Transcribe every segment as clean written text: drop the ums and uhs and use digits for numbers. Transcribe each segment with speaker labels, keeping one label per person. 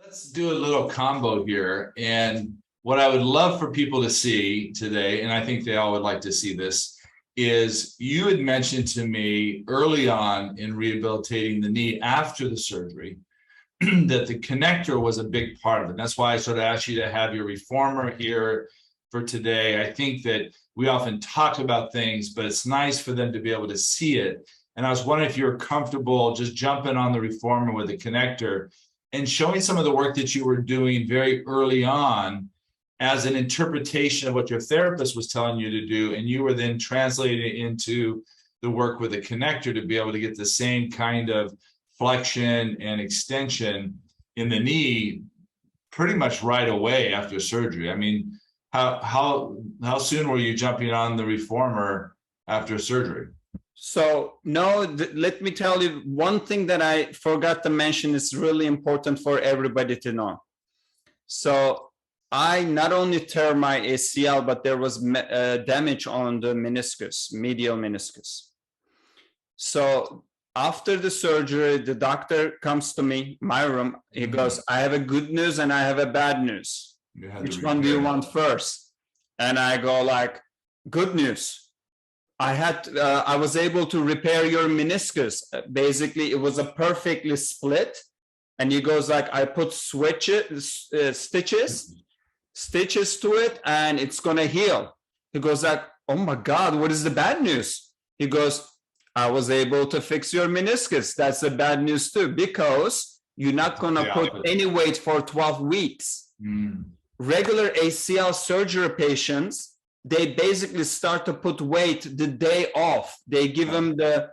Speaker 1: Let's do a little combo here. And what I would love for people to see today, and I think they all would like to see this, is you had mentioned to me early on in rehabilitating the knee after the surgery that the connector was a big part of it. That's why I sort of asked you to have your reformer here for today. I think that we often talk about things, but it's nice for them to be able to see it. And I was wondering if you're comfortable just jumping on the reformer with the connector and showing some of the work that you were doing very early on as an interpretation of what your therapist was telling you to do, and you were then translating it into the work with the connector to be able to get the same kind of flexion and extension in the knee pretty much right away after surgery. I mean, how soon were you jumping on the reformer after surgery?
Speaker 2: So no, let me tell you one thing that I forgot to mention is really important for everybody to know. So I not only tear my ACL, but there was damage on the meniscus, medial meniscus. So after the surgery, the doctor comes to me, my room. He goes, I have a good news and I have a bad news. Which one do you want first? And I go like, good news. I was able to repair your meniscus. Basically, it was a perfectly split. And he goes like, I put stitches to it, and it's going to heal. He goes like, oh my God, what is the bad news? He goes, I was able to fix your meniscus. That's the bad news too, because you're not going to put any weight for 12 weeks. Regular ACL surgery patients, they basically start to put weight the day off. They give them the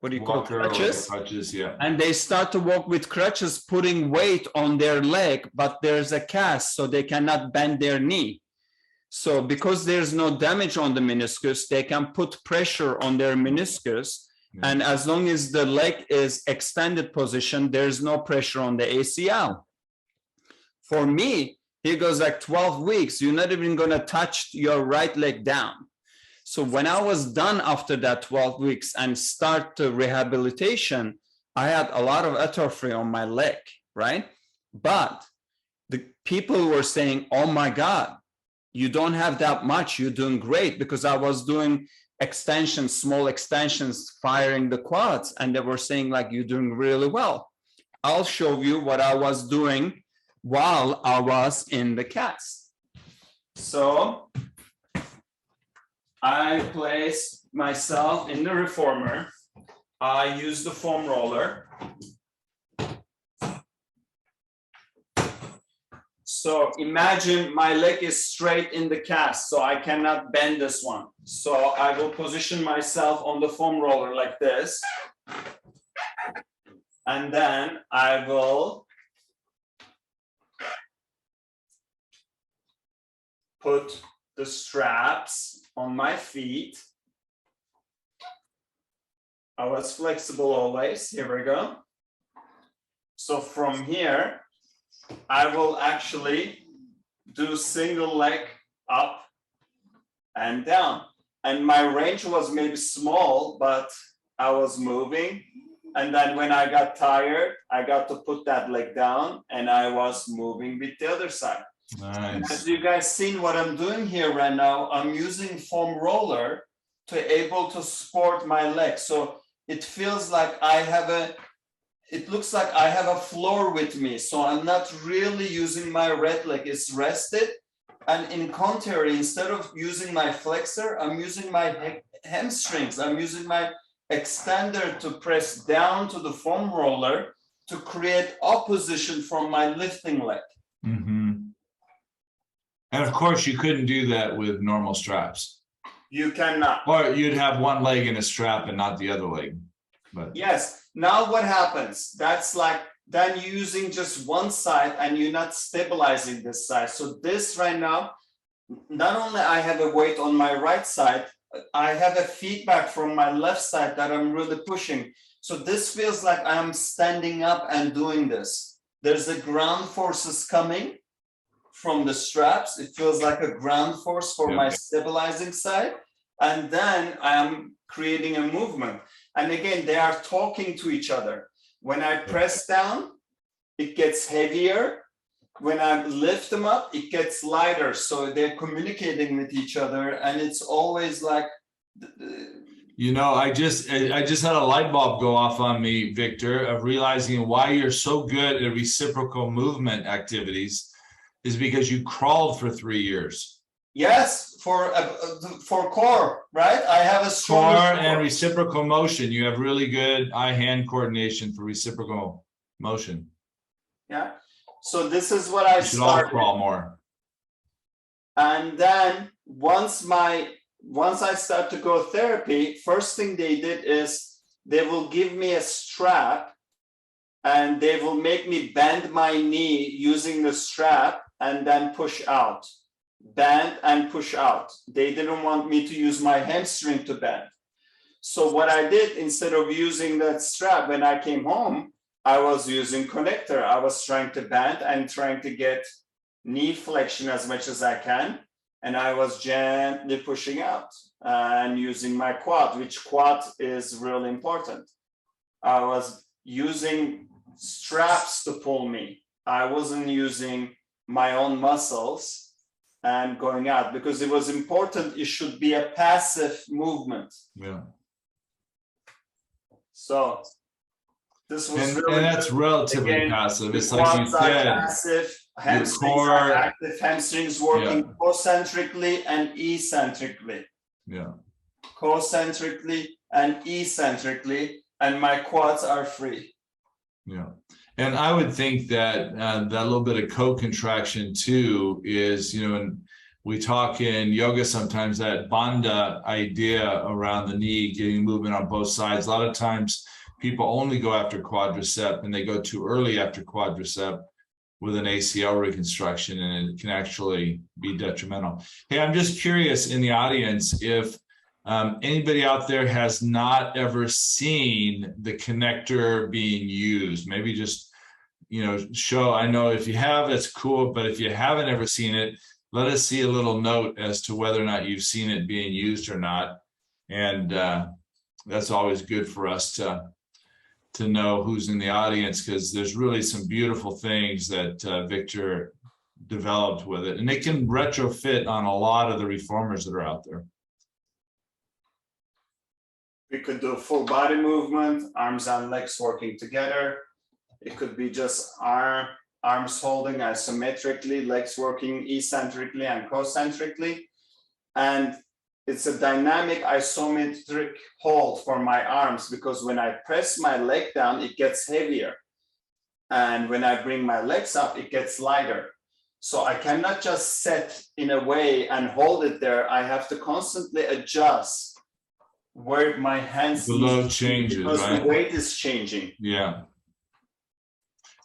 Speaker 2: what do you call it? Crutches?
Speaker 1: Yeah.
Speaker 2: And they start to walk with crutches, putting weight on their leg, but there's a cast, so they cannot bend their knee. So because there's no damage on the meniscus, they can put pressure on their meniscus. And as long as the leg is extended position, there's no pressure on the ACL. For me, he goes like 12 weeks, you're not even going to touch your right leg down. So when I was done after that 12 weeks and start the rehabilitation, I had a lot of atrophy on my leg, right? But the people were saying, oh my God, you don't have that much, you're doing great, because I was doing extensions, small extensions, firing the quads, and they were saying like, you're doing really well. I'll show you what I was doing while I was in the cast. So I place myself in the reformer. I use the foam roller. So imagine my leg is straight in the cast, so I cannot bend this one. So I will position myself on the foam roller like this. And then I will put the straps on my feet. I was flexible always. Here we go. So from here, I will actually do single leg up and down. And my range was maybe small, but I was moving. And then when I got tired, I got to put that leg down and I was moving with the other side.
Speaker 1: Nice.
Speaker 2: As you guys seen what I'm doing here right now, I'm using foam roller to able to support my leg. So it feels like it looks like I have a floor with me. So I'm not really using my right leg, it's rested. And in contrary, instead of using my flexor, I'm using my hamstrings. I'm using my extender to press down to the foam roller to create opposition from my lifting leg.
Speaker 1: And of course, you couldn't do that with normal straps.
Speaker 2: You cannot.
Speaker 1: Or you'd have one leg in a strap and not the other leg. But
Speaker 2: yes. Now what happens? That's like then using just one side and you're not stabilizing this side. So this right now, not only I have a weight on my right side, I have a feedback from my left side that I'm really pushing. So this feels like I'm standing up and doing this. There's the ground forces coming from the straps. It feels like a ground force for my stabilizing side. And then I am creating a movement. And again, they are talking to each other. When I press down, it gets heavier. When I lift them up, it gets lighter. So they're communicating with each other, and it's always like.
Speaker 1: You know, I just had a light bulb go off on me, Victor, of realizing why you're so good at reciprocal movement activities is because you crawled for 3 years.
Speaker 2: Yes, for core, right? I have a strong
Speaker 1: core and reciprocal motion. You have really good eye-hand coordination for reciprocal motion.
Speaker 2: Yeah. So this is what I
Speaker 1: should all crawl more.
Speaker 2: And then once I start to go therapy, first thing they did is they will give me a strap and they will make me bend my knee using the strap and then push out. Bend and push out. They didn't want me to use my hamstring to bend. So what I did, instead of using that strap, when I came home, I was using Konnector. I was trying to bend and trying to get knee flexion as much as I can. And I was gently pushing out and using my quad, which quad is really important. I was using straps to pull me. I wasn't using my own muscles and going out, because it was important. It should be a passive movement.
Speaker 1: Yeah.
Speaker 2: So this was
Speaker 1: and
Speaker 2: really
Speaker 1: that's
Speaker 2: good.
Speaker 1: relatively
Speaker 2: Again,
Speaker 1: passive. It's like you said,
Speaker 2: passive, hamstrings are active, hamstrings working concentrically and eccentrically.
Speaker 1: Yeah.
Speaker 2: Concentrically and eccentrically, and my quads are free.
Speaker 1: Yeah. And I would think that that little bit of co-contraction too is, you know, and we talk in yoga sometimes, that bandha idea around the knee, getting movement on both sides. A lot of times people only go after quadricep and they go too early after quadricep with an ACL reconstruction, and it can actually be detrimental. Hey, I'm just curious in the audience if anybody out there has not ever seen the Konnector being used. Maybe just, you know, show. I know if you have, it's cool, but if you haven't ever seen it, let us see a little note as to whether or not you've seen it being used or not. And that's always good for us to know who's in the audience, because there's really some beautiful things that Victor developed with it, and it can retrofit on a lot of the reformers that are out there.
Speaker 2: We could do full body movement, arms and legs working together. It could be just arms holding isometrically, legs working eccentrically and concentrically. And it's a dynamic isometric hold for my arms, because when I press my leg down, it gets heavier. And when I bring my legs up, it gets lighter. So I cannot just set in a way and hold it there. I have to constantly adjust where my hands,
Speaker 1: the load changes,
Speaker 2: because
Speaker 1: right?
Speaker 2: the weight is changing.
Speaker 1: Yeah.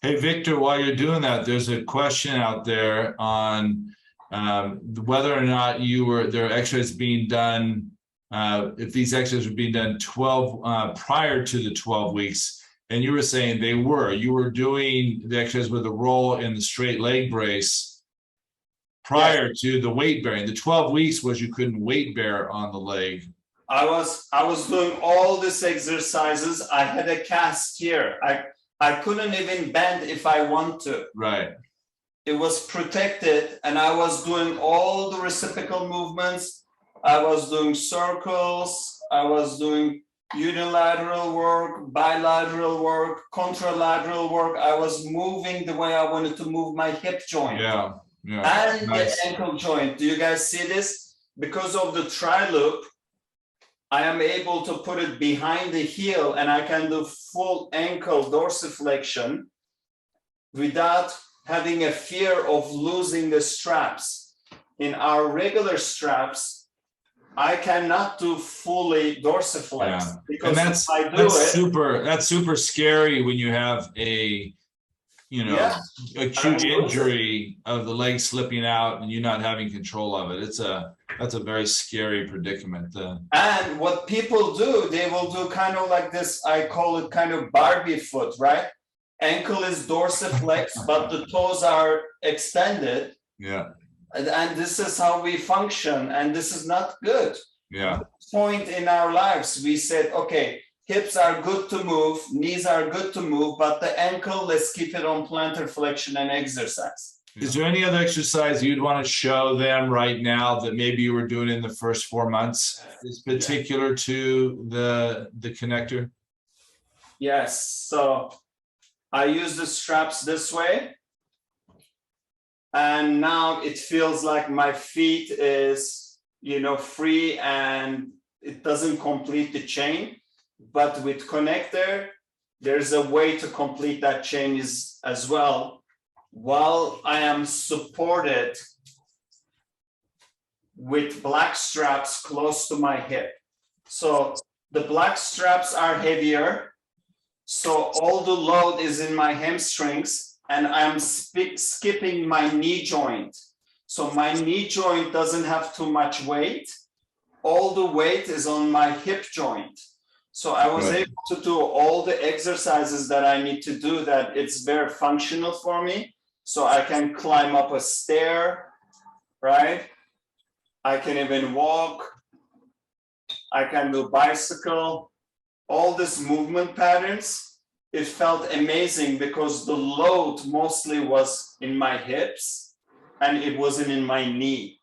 Speaker 1: Hey, Victor, while you're doing that, there's a question out there on whether or not there are exercises being done, if these exercises were being done 12 prior to the 12 weeks, and you were saying you were doing the exercise with the roll and the straight leg brace prior to the weight bearing. The 12 weeks was you couldn't weight bear on the leg.
Speaker 2: I was doing all these exercises. I had a cast here. I couldn't even bend if I want to.
Speaker 1: Right.
Speaker 2: It was protected, and I was doing all the reciprocal movements. I was doing circles. I was doing unilateral work, bilateral work, contralateral work. I was moving the way I wanted to move my hip joint.
Speaker 1: Yeah.
Speaker 2: And
Speaker 1: nice.
Speaker 2: the ankle joint. Do you guys see this? Because of the triloup, I am able to put it behind the heel, and I can do full ankle dorsiflexion without having a fear of losing the straps. In our regular straps, I cannot do fully dorsiflex, because
Speaker 1: and
Speaker 2: if I do
Speaker 1: that's super scary when you have a acute injury of the leg slipping out and you not having control of it. That's a very scary predicament.
Speaker 2: And what people do, they will do kind of like this, I call it kind of Barbie foot, right? Ankle is dorsiflex, but the toes are extended.
Speaker 1: Yeah.
Speaker 2: And this is how we function, and this is not good.
Speaker 1: Yeah.
Speaker 2: Point in our lives, we said, okay, hips are good to move, knees are good to move, but the ankle, let's keep it on plantar flexion and exercise.
Speaker 1: Is there any other exercise you'd want to show them right now that maybe you were doing in the first 4 months is particular to the Konnector?
Speaker 2: Yes, so I use the straps this way. And now it feels like my feet is, free and it doesn't complete the chain. But with Konnector, there's a way to complete that chain as well, while I am supported with black straps close to my hip. So the black straps are heavier. So all the load is in my hamstrings and I'm skipping my knee joint. So my knee joint doesn't have too much weight. All the weight is on my hip joint. So I was able to do all the exercises that I need to do that it's very functional for me. So I can climb up a stair, right? I can even walk. I can do bicycle. All these movement patterns, it felt amazing because the load mostly was in my hips and it wasn't in my knee.